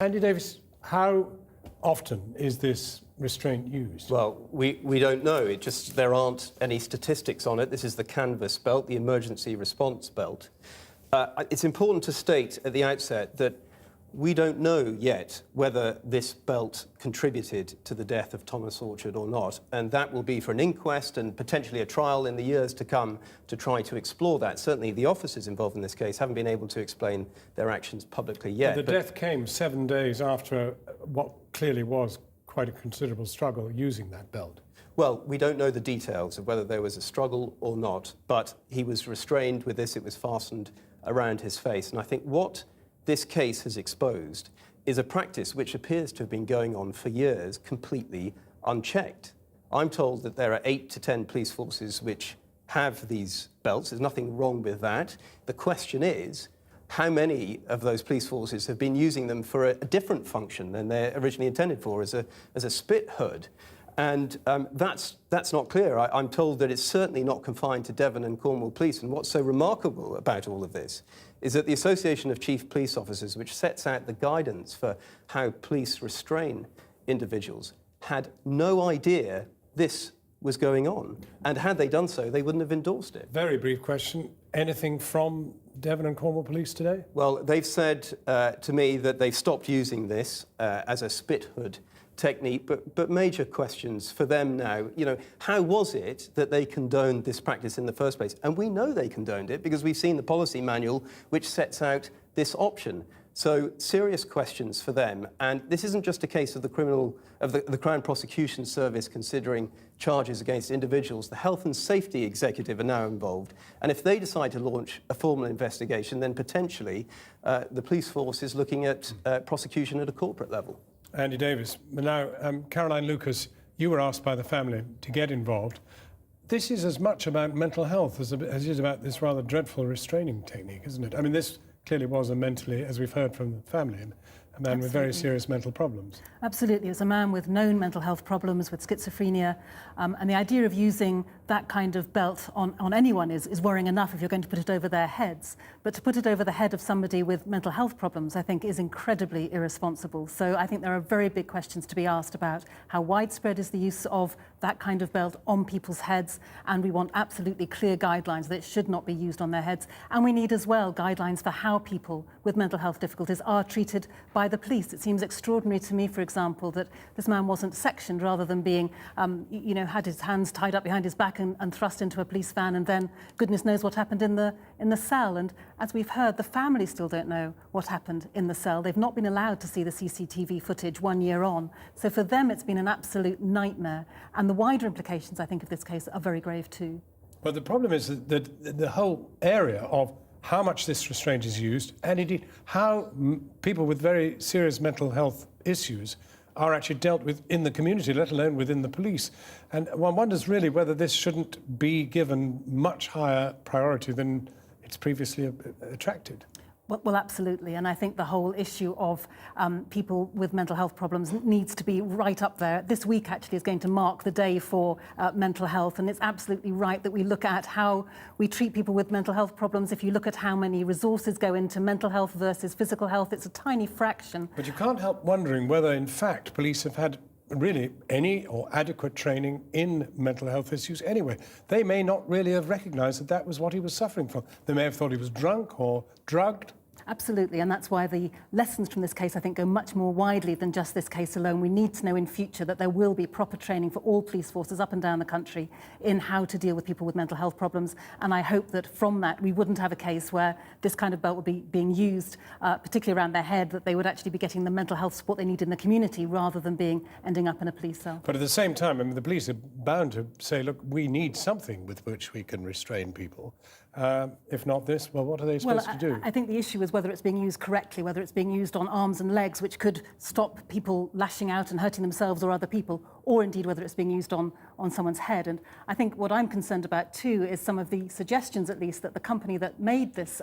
Andy Davies, how often is this restraint used? Well, we don't know. There aren't any statistics on it. This is the canvas belt, the emergency response belt. It's important to state at the outset that we don't know yet whether this belt contributed to the death of Thomas Orchard or not, and that will be for an inquest and potentially a trial in the years to come to try to explore that. Certainly the officers involved in this case haven't been able to explain their actions publicly yet. The death came 7 days after what clearly was quite a considerable struggle using that belt. Well, we don't know the details of whether there was a struggle or not, but he was restrained with this. It was fastened around his face. And I think what this case has exposed is a practice which appears to have been going on for years, completely unchecked. I'm told that there are 8 to 10 police forces which have these belts. There's nothing wrong with that. The question is, how many of those police forces have been using them for a different function than they're originally intended for, as a spit hood? And that's not clear. I'm told that it's certainly not confined to Devon and Cornwall Police. And what's so remarkable about all of this is that the Association of Chief Police Officers, which sets out the guidance for how police restrain individuals, had no idea this was going on. And had they done so, they wouldn't have endorsed it. Very brief question. Anything from Devon and Cornwall Police today? Well, they've said to me that they've stopped using this as a spit hood technique, but major questions for them now. You know, how was it that they condoned this practice in the first place? And we know they condoned it because we've seen the policy manual which sets out this option. So serious questions for them. And this isn't just a case of the Crown Prosecution Service considering charges against individuals. The Health and Safety Executive are now involved. And if they decide to launch a formal investigation, then potentially the police force is looking at prosecution at a corporate level. Andy Davies. Now, Caroline Lucas, you were asked by the family to get involved. This is as much about mental health as it is about this rather dreadful restraining technique, isn't it? I mean, this clearly was a mentally, as we've heard from the family, a man with very serious mental problems. Absolutely. As a man with known mental health problems, with schizophrenia, and the idea of using that kind of belt on anyone is worrying enough if you're going to put it over their heads. But to put it over the head of somebody with mental health problems, I think, is incredibly irresponsible. So I think there are very big questions to be asked about how widespread is the use of that kind of belt on people's heads, and we want absolutely clear guidelines that it should not be used on their heads. And we need as well guidelines for how people with mental health difficulties are treated by the police. It seems extraordinary to me, for example, that this man wasn't sectioned rather than being, had his hands tied up behind his back and thrust into a police van, and then goodness knows what happened in the cell. And as we've heard, the family still don't know what happened in the cell. They've not been allowed to see the CCTV footage 1 year on. So for them, it's been an absolute nightmare. And the wider implications, I think, of this case are very grave too. But the problem is that the whole area of how much this restraint is used, and indeed how people with very serious mental health issues are actually dealt with in the community, let alone within the police. And one wonders really whether this shouldn't be given much higher priority than it's previously attracted. Well, absolutely. And I think the whole issue of people with mental health problems needs to be right up there. This week actually is going to mark the day for mental health. And it's absolutely right that we look at how we treat people with mental health problems. If you look at how many resources go into mental health versus physical health, it's a tiny fraction. But you can't help wondering whether, in fact, police have had really any or adequate training in mental health issues anyway. They may not really have recognised that that was what he was suffering from. They may have thought he was drunk or drugged. Absolutely, and that's why the lessons from this case, I think, go much more widely than just this case alone. We need to know in future that there will be proper training for all police forces up and down the country in how to deal with people with mental health problems. And I hope that from that, we wouldn't have a case where this kind of belt would be being used, particularly around their head, that they would actually be getting the mental health support they need in the community rather than ending up in a police cell. But at the same time, I mean, the police are bound to say, look, we need something with which we can restrain people. If not this, well, what are they supposed to do? I think the issue is whether it's being used correctly, whether it's being used on arms and legs, which could stop people lashing out and hurting themselves or other people, or indeed whether it's being used on someone's head. And I think what I'm concerned about too is some of the suggestions, at least, that the company that made this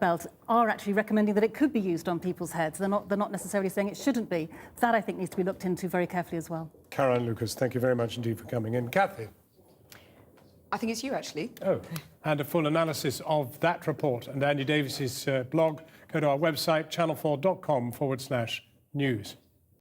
belt are actually recommending that it could be used on people's heads. They're not necessarily saying it shouldn't be. That, I think, needs to be looked into very carefully as well. Caroline Lucas, thank you very much indeed for coming in. Kathy? I think it's you, actually. Oh, and a full analysis of that report and Andy Davies's blog, go to our website, channel4.com/ news.